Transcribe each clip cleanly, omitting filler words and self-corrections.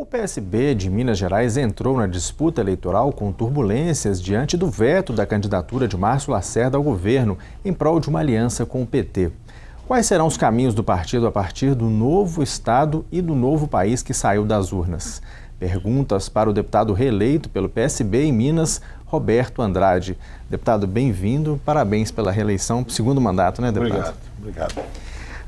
O PSB de Minas Gerais entrou na disputa eleitoral com turbulências diante do veto da candidatura de Márcio Lacerda ao governo em prol de uma aliança com o PT. Quais serão os caminhos do partido a partir do novo Estado e do novo país que saiu das urnas? Perguntas para o deputado reeleito pelo PSB em Minas, Roberto Andrade. Deputado, bem-vindo, parabéns pela reeleição, segundo mandato, né, deputado? Obrigado.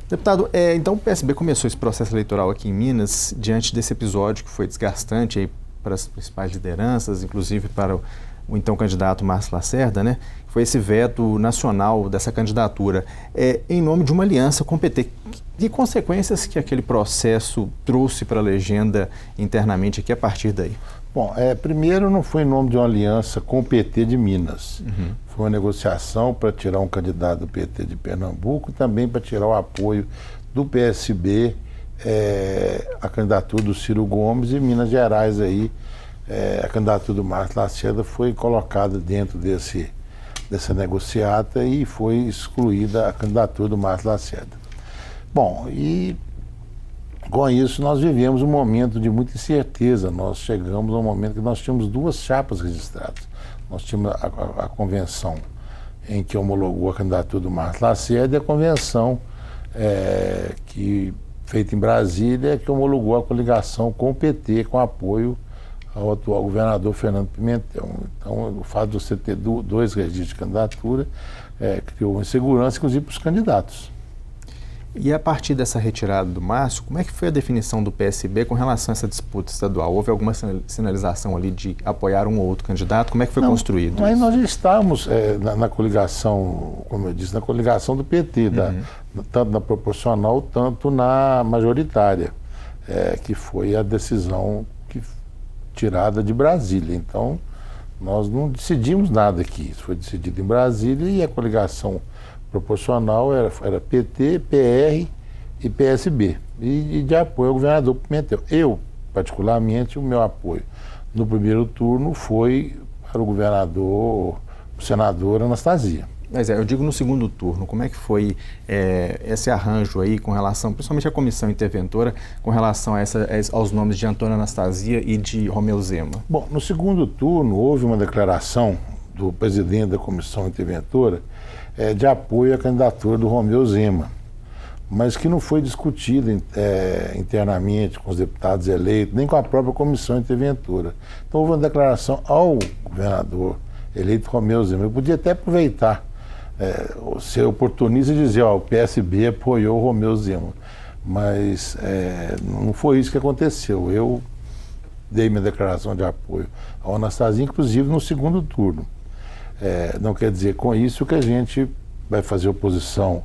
Deputado, então o PSB começou esse processo eleitoral aqui em Minas diante desse episódio que foi desgastante aí para as principais lideranças, inclusive para o então candidato Márcio Lacerda, né? Foi esse veto nacional dessa candidatura em nome de uma aliança com o PT. Que consequências que aquele processo trouxe para a legenda internamente aqui a partir daí? Bom, primeiro não foi em nome de uma aliança com o PT de Minas. Foi uma negociação para tirar um candidato do PT de Pernambuco e também para tirar o apoio do PSB a candidatura do Ciro Gomes e Minas Gerais aí. A candidatura do Márcio Lacerda foi colocada dentro dessa negociata e foi excluída a candidatura do Márcio Lacerda. Bom, e com isso nós vivemos um momento de muita incerteza. Nós chegamos a um momento que nós tínhamos duas chapas registradas. Nós tínhamos a convenção em que homologou a candidatura do Márcio Lacerda e a convenção feita em Brasília, que homologou a coligação com o PT, com apoio ao atual governador Fernando Pimentel. Então, o fato de você ter dois registros de candidatura criou insegurança, inclusive, para os candidatos. E a partir dessa retirada do Márcio, como é que foi a definição do PSB com relação a essa disputa estadual? Houve alguma sinalização ali de apoiar um ou outro candidato? Como é que foi construído mas isso? Nós já estávamos na coligação, como eu disse, na coligação do PT, tanto na proporcional, tanto na majoritária, que foi a decisão tirada de Brasília. Então, nós não decidimos nada aqui. Isso foi decidido em Brasília e a coligação proporcional era PT, PR e PSB. E de apoio ao governador Pimentel. Eu, particularmente, o meu apoio no primeiro turno foi para o governador, o senador Anastasia. Mas eu digo no segundo turno, como é que foi esse arranjo aí com relação, principalmente a comissão interventora, com relação aos nomes de Antônio Anastasia e de Romeu Zema? Bom, no segundo turno houve uma declaração do presidente da comissão interventora de apoio à candidatura do Romeu Zema, mas que não foi discutida internamente com os deputados eleitos, nem com a própria comissão interventora. Então houve uma declaração ao governador eleito Romeu Zema. Eu podia até aproveitar, ser oportunista e dizer, o PSB apoiou o Romeu Zema, mas não foi isso que aconteceu. Eu dei minha declaração de apoio ao Anastasia, inclusive no segundo turno. Não quer dizer com isso que a gente vai fazer oposição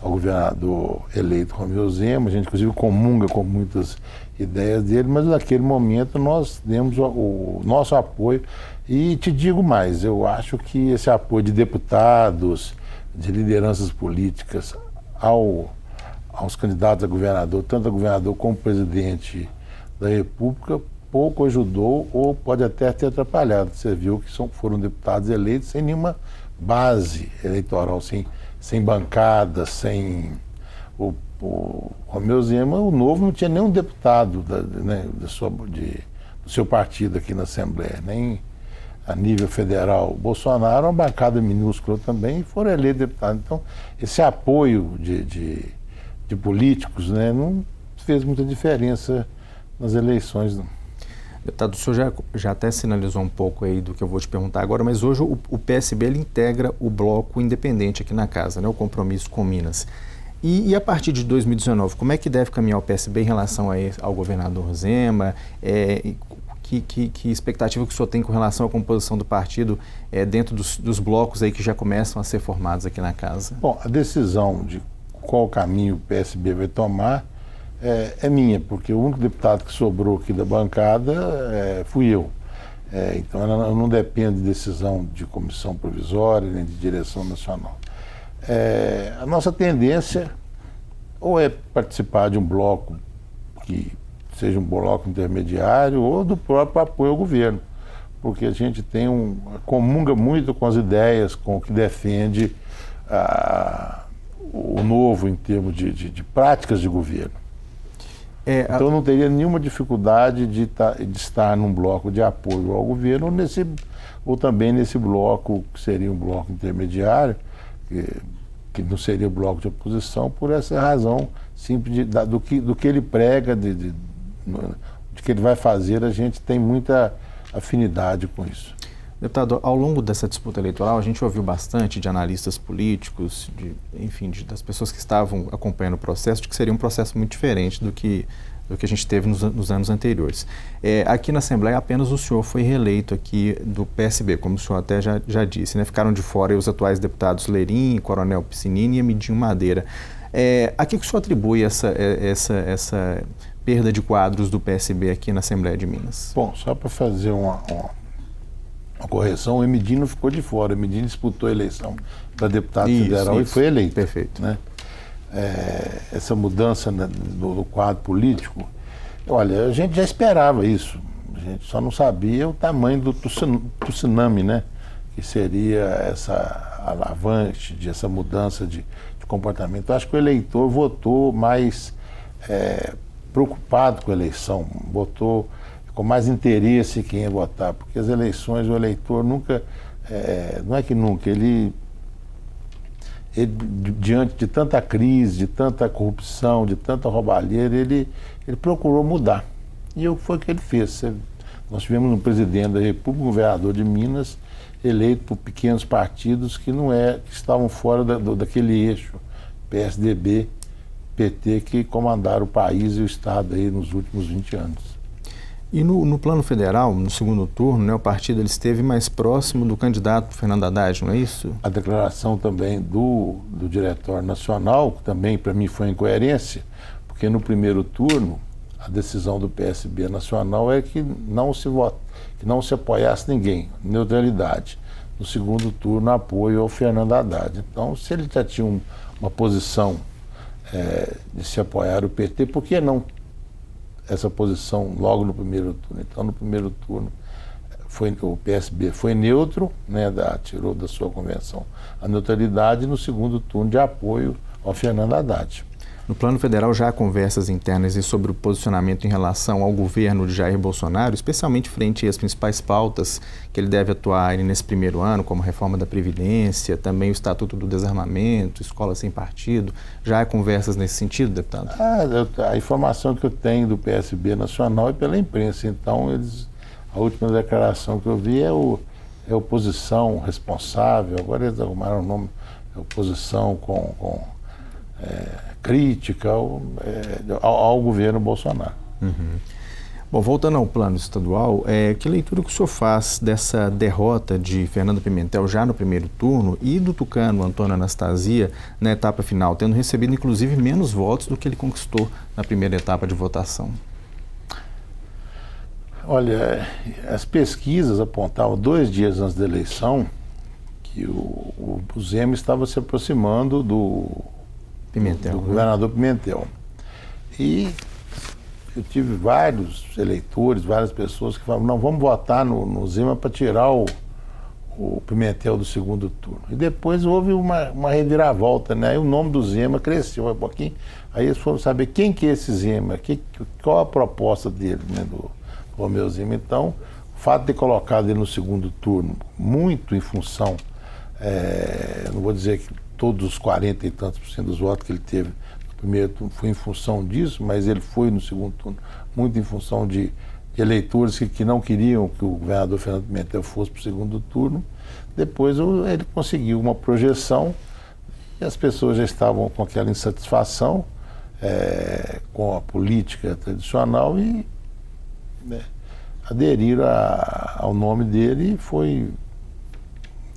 ao governador eleito Romeu Zema. A gente, inclusive, comunga com muitas ideias dele, mas naquele momento nós demos o nosso apoio. E te digo mais, eu acho que esse apoio de deputados, de lideranças políticas aos candidatos a governador, tanto a governador como presidente da República, pouco ajudou ou pode até ter atrapalhado. Você viu que foram deputados eleitos sem nenhuma base eleitoral, sem bancada, sem... O Romeu Zema, o Novo, não tinha nenhum deputado do seu partido aqui na Assembleia, nem a nível federal. O Bolsonaro, uma bancada minúscula também, foram eleitos deputados. Então, esse apoio de políticos, não fez muita diferença nas eleições. Deputado, o senhor já até sinalizou um pouco aí do que eu vou te perguntar agora, mas hoje o PSB ele integra o bloco independente aqui na casa, né, o Compromisso com Minas. E a partir de 2019, como é que deve caminhar o PSB em relação ao governador Zema? Que expectativa que o senhor tem com relação à composição do partido dentro dos blocos aí que já começam a ser formados aqui na casa? Bom, a decisão de qual caminho o PSB vai tomar é minha, porque o único deputado que sobrou aqui da bancada fui eu. Então ela não depende de decisão de comissão provisória nem de direção nacional. A nossa tendência ou é participar de um bloco que seja um bloco intermediário ou do próprio apoio ao governo, porque a gente comunga muito com as ideias, com o que defende o Novo em termos de práticas de governo. Então não teria nenhuma dificuldade de estar num bloco de apoio ao governo ou também nesse bloco, que seria um bloco intermediário, que não seria o bloco de oposição, por essa razão simples do que ele prega, de que ele vai fazer. A gente tem muita afinidade com isso. Deputado, ao longo dessa disputa eleitoral, a gente ouviu bastante de analistas políticos, das pessoas que estavam acompanhando o processo, de que seria um processo muito diferente do que a gente teve nos anos anteriores. Aqui na Assembleia, apenas o senhor foi reeleito aqui do PSB, como o senhor até já disse, né? Ficaram de fora os atuais deputados Lerim, Coronel Piscinini e Amidinho Madeira. A que o senhor atribui essa perda de quadros do PSB aqui na Assembleia de Minas? Bom, só para fazer uma correção, o Emidinho não ficou de fora. O Emidinho disputou a eleição para deputado federal e foi eleito. Perfeito. Né? Essa mudança, né, do quadro político, olha, a gente já esperava isso. A gente só não sabia o tamanho do tsunami, né? Que seria essa alavanche, essa mudança de comportamento. Eu acho que o eleitor votou mais preocupado com a eleição, votou com mais interesse em quem ia votar, porque as eleições, o eleitor nunca, não é que nunca, ele diante de tanta crise, de tanta corrupção, de tanta roubalheira, ele procurou mudar. E foi o que ele fez. Nós tivemos um presidente da República, um governador de Minas, eleito por pequenos partidos que que estavam fora daquele eixo, PSDB, PT, que comandaram o país e o Estado aí nos últimos 20 anos. E no plano federal, no segundo turno, né, o partido ele esteve mais próximo do candidato Fernando Haddad, não é isso? A declaração também do diretório nacional, que também para mim foi incoerência, porque no primeiro turno a decisão do PSB nacional é que não se apoiasse ninguém, neutralidade. No segundo turno, apoio ao Fernando Haddad. Então, se ele já tinha uma posição de se apoiar o PT, por que não essa posição logo no primeiro turno? Então, no primeiro turno, o PSB foi neutro, né, tirou da sua convenção a neutralidade, e no segundo turno de apoio ao Fernando Haddad. No plano federal já há conversas internas sobre o posicionamento em relação ao governo de Jair Bolsonaro, especialmente frente às principais pautas que ele deve atuar nesse primeiro ano, como a reforma da Previdência, também o Estatuto do Desarmamento, escola sem partido. Já há conversas nesse sentido, deputado? A informação que eu tenho do PSB nacional é pela imprensa. Então, a última declaração que eu vi é oposição responsável. Agora eles arrumaram o nome, oposição com crítica ao governo Bolsonaro. Uhum. Bom, voltando ao plano estadual, que leitura que o senhor faz dessa derrota de Fernando Pimentel já no primeiro turno e do tucano Antônio Anastasia na etapa final, tendo recebido inclusive menos votos do que ele conquistou na primeira etapa de votação? Olha, as pesquisas apontavam 2 dias antes da eleição que o Zema estava se aproximando do governador Pimentel. E eu tive vários eleitores, várias pessoas que falavam, não, vamos votar no Zema para tirar o Pimentel do segundo turno. E depois houve uma reviravolta, né? Aí o nome do Zema cresceu um pouquinho. Aí eles foram saber quem que é esse Zema, qual a proposta dele, né, do Romeu Zema. Então, o fato de ter colocado ele no segundo turno, muito em função, não vou dizer que todos os 40 e tantos % dos votos que ele teve no primeiro turno foi em função disso, mas ele foi no segundo turno muito em função de eleitores que não queriam que o governador Fernando Pimentel fosse para o segundo turno. Depois ele conseguiu uma projeção e as pessoas já estavam com aquela insatisfação com a política tradicional e aderiram ao nome dele, e foi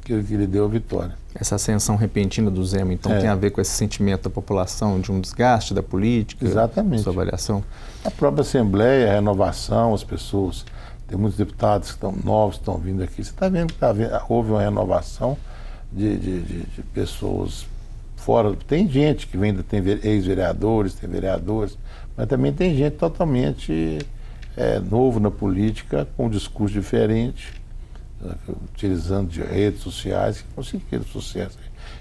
que lhe deu a vitória. Essa ascensão repentina do Zema, então, tem a ver com esse sentimento da população de um desgaste da política? Exatamente. Sua avaliação? A própria Assembleia, a renovação, as pessoas, tem muitos deputados que estão novos, que estão vindo aqui. Você está vendo que houve uma renovação de pessoas fora. Tem gente que tem ex-vereadores, tem vereadores, mas também tem gente totalmente novo na política, com um discurso diferente, utilizando de redes sociais, que conseguiram sucesso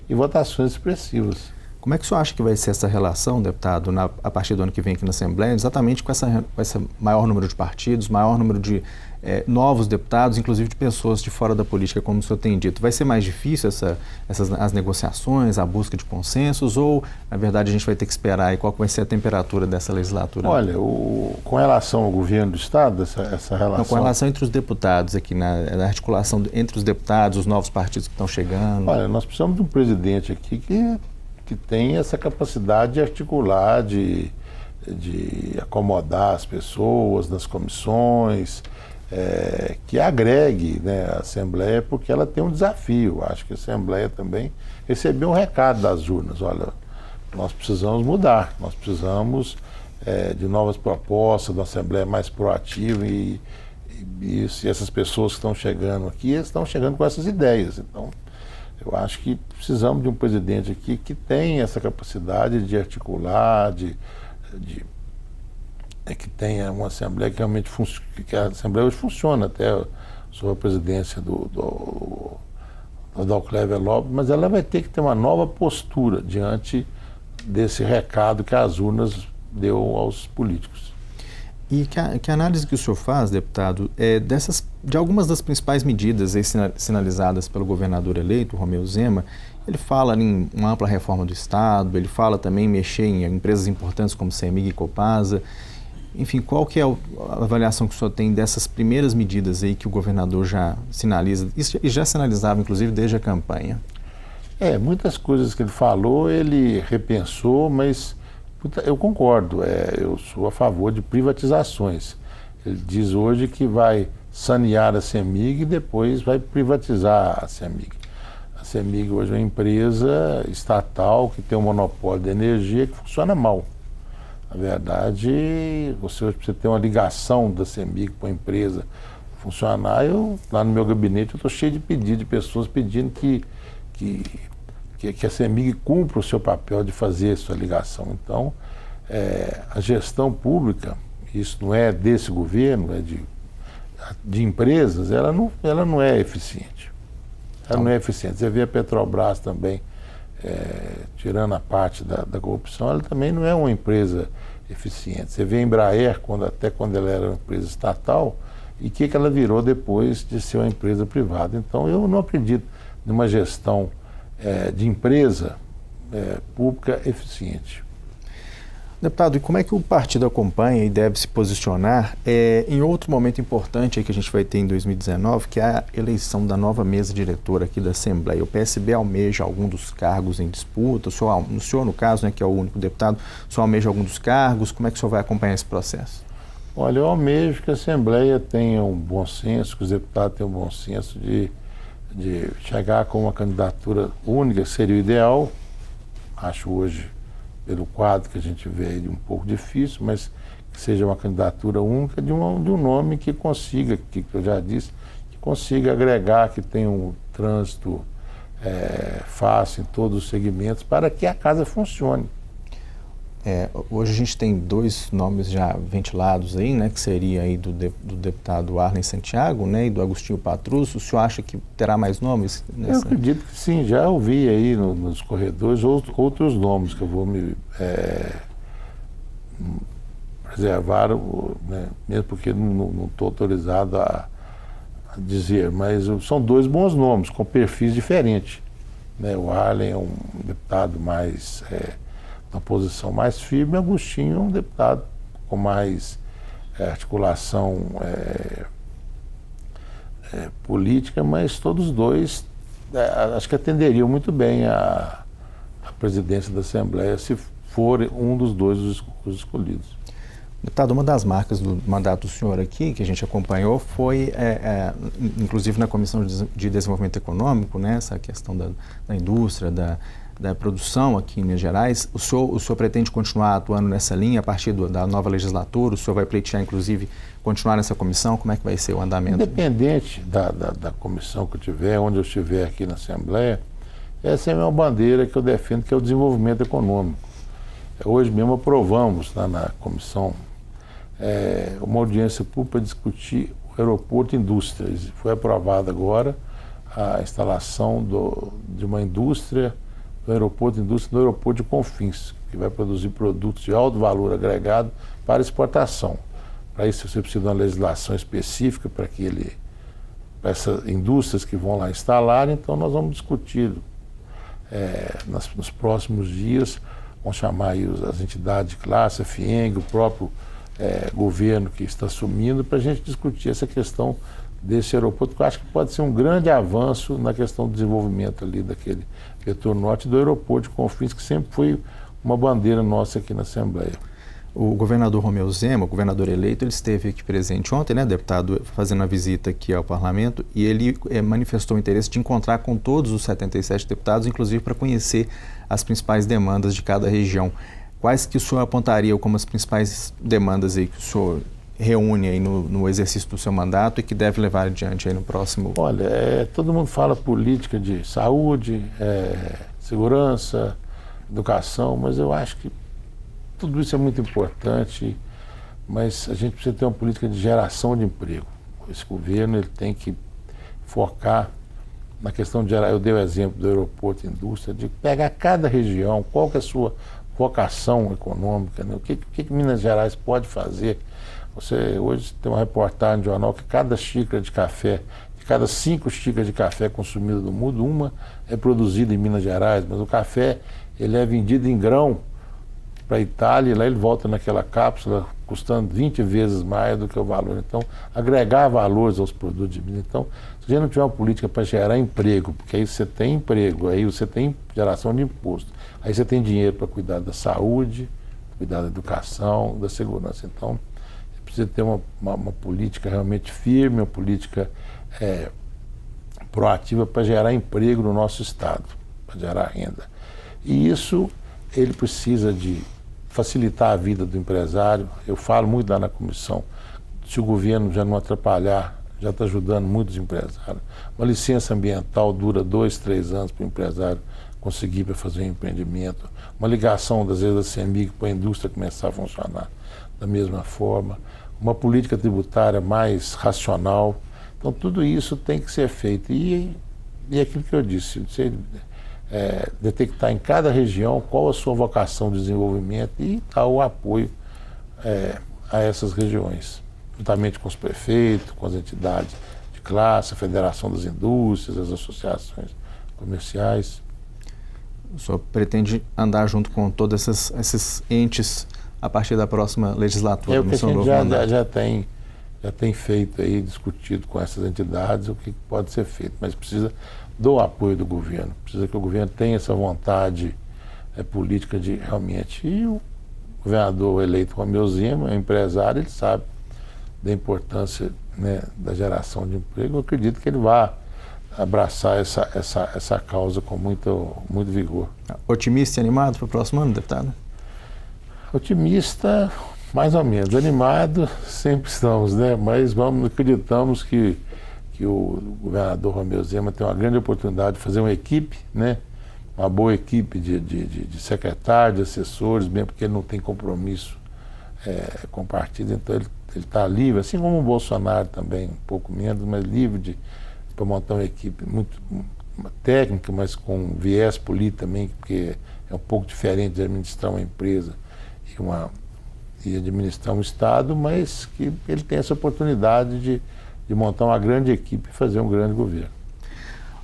e votações expressivas. Como é que o senhor acha que vai ser essa relação, deputado, a partir do ano que vem aqui na Assembleia, exatamente com esse maior número de partidos, maior número de novos deputados, inclusive de pessoas de fora da política, como o senhor tem dito? Vai ser mais difícil as negociações, a busca de consensos, ou, na verdade, a gente vai ter que esperar e qual vai ser a temperatura dessa legislatura? Olha, com relação ao governo do Estado, essa relação... Não, com relação entre os deputados aqui, na articulação entre os deputados, os novos partidos que estão chegando. Olha, nós precisamos de um presidente aqui que tem essa capacidade de articular, de acomodar as pessoas nas comissões, que agregue, né, a Assembleia, porque ela tem um desafio. Acho que a Assembleia também recebeu um recado das urnas. Olha, nós precisamos mudar, nós precisamos de novas propostas, de uma Assembleia mais proativa e essas pessoas que estão chegando aqui, estão chegando com essas ideias. Então, eu acho que precisamos de um presidente aqui que tenha essa capacidade de articular, que tenha uma Assembleia que realmente que a Assembleia hoje funciona, até sob a presidência do Cléber Lopes, mas ela vai ter que ter uma nova postura diante desse recado que as urnas deu aos políticos. E que análise que o senhor faz, deputado, de algumas das principais medidas aí sinalizadas pelo governador eleito, Romeu Zema? Ele fala em uma ampla reforma do Estado, ele fala também em mexer em empresas importantes como CEMIG e Copasa. Enfim, qual que é a avaliação que o senhor tem dessas primeiras medidas aí que o governador já sinaliza, e já sinalizava, inclusive, desde a campanha? Muitas coisas que ele falou, ele repensou, mas eu concordo, eu sou a favor de privatizações. Ele diz hoje que vai sanear a CEMIG e depois vai privatizar a CEMIG. A CEMIG hoje é uma empresa estatal que tem um monopólio de energia que funciona mal. Na verdade, você precisa ter uma ligação da CEMIG com a empresa funcionar. Lá no meu gabinete, eu estou cheio de pedidos, de pessoas pedindo que a CEMIG cumpra o seu papel de fazer a sua ligação. Então, a gestão pública, isso não é desse governo, é de empresas, ela não é eficiente. Ela não é eficiente. Você vê a Petrobras também, tirando a parte da corrupção, ela também não é uma empresa eficiente. Você vê a Embraer, até quando ela era uma empresa estatal, e o que ela virou depois de ser uma empresa privada. Então, eu não acredito numa gestão de empresa pública eficiente. Deputado, e como é que o partido acompanha e deve se posicionar em outro momento importante aí que a gente vai ter em 2019, que é a eleição da nova mesa diretora aqui da Assembleia? O PSB almeja algum dos cargos em disputa, o senhor no caso, né, que é o único deputado, o senhor almeja algum dos cargos? Como é que o senhor vai acompanhar esse processo? Olha, eu almejo que a Assembleia tenha um bom senso, que os deputados tenham um bom senso de chegar com uma candidatura única, que seria o ideal. Acho hoje, pelo quadro que a gente vê aí, um pouco difícil, mas que seja uma candidatura única de um nome que consiga, que eu já disse, que consiga agregar, que tenha um trânsito fácil em todos os segmentos, para que a casa funcione. Hoje a gente tem dois nomes já ventilados aí, né, que seria aí do deputado Arlen Santiago, né, e do Agostinho Patrus. O senhor acha que terá mais nomes? Eu acredito que sim, já ouvi aí nos corredores outros nomes que eu vou me preservar, né, mesmo porque não estou autorizado a dizer, mas são dois bons nomes, com perfis diferentes. Né? O Arlen é um deputado mais... uma posição mais firme, e Agostinho é um deputado com mais articulação política, mas todos dois acho que atenderiam muito bem a presidência da Assembleia se for um dos dois os escolhidos. Deputado, uma das marcas do mandato do senhor aqui, que a gente acompanhou, foi, inclusive na Comissão de Desenvolvimento Econômico, né, essa questão da indústria, da produção aqui em Minas Gerais. O senhor pretende continuar atuando nessa linha a partir da nova legislatura? O senhor vai pleitear, inclusive, continuar nessa comissão? Como é que vai ser o andamento? Independente da comissão que eu tiver, onde eu estiver aqui na Assembleia, essa é a minha bandeira que eu defendo, que é o desenvolvimento econômico. Hoje mesmo aprovamos na comissão uma audiência pública para discutir o aeroporto e indústrias. Foi aprovada agora a instalação de uma indústria do aeroporto de indústria do aeroporto de Confins, que vai produzir produtos de alto valor agregado para exportação. Para isso você precisa de uma legislação específica para essas indústrias que vão lá instalar. Então nós vamos discutir nos próximos dias, vamos chamar aí as entidades de classe, a FIENG, o próprio governo que está assumindo, para a gente discutir essa questão desse aeroporto, que eu acho que pode ser um grande avanço na questão do desenvolvimento ali daquele vetor norte do aeroporto de Confins, que sempre foi uma bandeira nossa aqui na Assembleia. O governador Romeu Zema, o governador eleito, ele esteve aqui presente ontem, né, deputado, fazendo uma visita aqui ao parlamento, e ele manifestou o interesse de encontrar com todos os 77 deputados, inclusive para conhecer as principais demandas de cada região. Quais que o senhor apontaria como as principais demandas aí que o senhor reúne aí no exercício do seu mandato e que deve levar adiante aí no próximo? Olha, todo mundo fala política de saúde, segurança, educação, mas eu acho que tudo isso é muito importante, mas a gente precisa ter uma política de geração de emprego. Esse governo ele tem que focar na questão de gerar. Eu dei o exemplo do aeroporto e indústria, de pegar cada região, qual que é a sua vocação econômica, né? O que Minas Gerais pode fazer. Você hoje tem uma reportagem no jornal que cada xícara de café, de cada 5 xícaras de café consumidas no mundo, uma é produzida em Minas Gerais, mas o café ele é vendido em grão para a Itália, e lá ele volta naquela cápsula custando 20 vezes mais do que o valor. Então, agregar valores aos produtos de Minas. Então, se a gente não tiver uma política para gerar emprego, porque aí você tem emprego, aí você tem geração de imposto, aí você tem dinheiro para cuidar da saúde, cuidar da educação, da segurança. Então, precisa ter uma política realmente firme, uma política proativa para gerar emprego no nosso estado, para gerar renda. E isso, ele precisa de facilitar a vida do empresário. Eu falo muito lá na comissão, se o governo já não atrapalhar, já está ajudando muitos empresários. Uma licença ambiental dura 2, 3 anos para o empresário conseguir para fazer um empreendimento. Uma ligação, às vezes, da CEMIG para a indústria começar a funcionar da mesma forma. Uma política tributária mais racional. Então, tudo isso tem que ser feito. E aquilo que eu disse, você detectar em cada região qual a sua vocação de desenvolvimento e dar o apoio a essas regiões, juntamente com os prefeitos, com as entidades de classe, a Federação das Indústrias, as associações comerciais. O senhor pretende andar junto com todos esses entes a partir da próxima legislatura? É o que a gente já tem feito aí, discutido com essas entidades o que pode ser feito, mas precisa do apoio do governo, precisa que o governo tenha essa vontade política de realmente. E o governador eleito Romeu Zema, é empresário, ele sabe da importância, né, da geração de emprego. Eu acredito que ele vai abraçar essa causa com muito vigor. Otimista e animado para o próximo ano, deputado? Otimista, mais ou menos. Animado, sempre estamos, né? Mas acreditamos que o governador Romeu Zema tem uma grande oportunidade de fazer uma equipe, né? Uma boa equipe de secretários, de assessores, mesmo porque ele não tem compromisso com o partido, então ele está livre, assim como o Bolsonaro também, um pouco menos, mas livre para montar uma equipe muito técnica, mas com viés político também, porque é um pouco diferente de administrar uma empresa e administrar um Estado, mas que ele tem essa oportunidade de montar uma grande equipe e fazer um grande governo.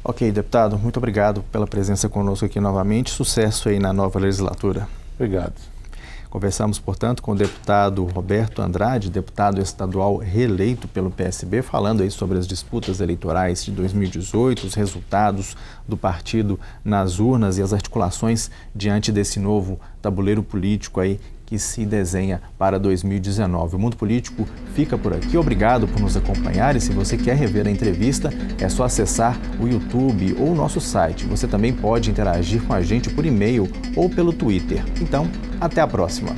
Ok, deputado, muito obrigado pela presença conosco aqui novamente. Sucesso aí na nova legislatura. Obrigado. Conversamos, portanto, com o deputado Roberto Andrade, deputado estadual reeleito pelo PSB, falando aí sobre as disputas eleitorais de 2018, os resultados do partido nas urnas e as articulações diante desse novo tabuleiro político aí que se desenha para 2019. O Mundo Político fica por aqui. Obrigado por nos acompanhar e se você quer rever a entrevista, é só acessar o YouTube ou o nosso site. Você também pode interagir com a gente por e-mail ou pelo Twitter. Então, até a próxima.